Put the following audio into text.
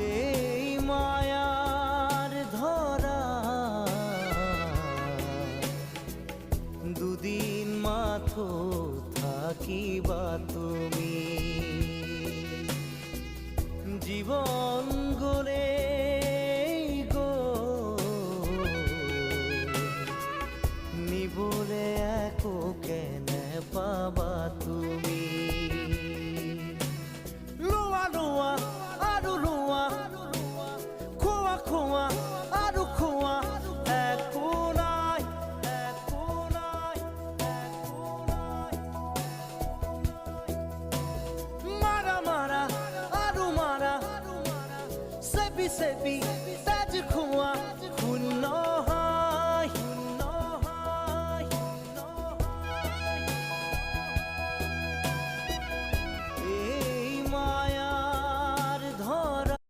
এই মায়ার ধরা দুদিন মাথো থাকিবা তুমি জীবন গলে গো নিবলে একো কেনে পাবা তুমি লোয়া লোয়া আরো লোয়া খোয়া খোয়া আরো খোয়া একো নাই একো নাই একো নাই মারা মারা আরো মারা সেপি সেপি তাজ খোয়া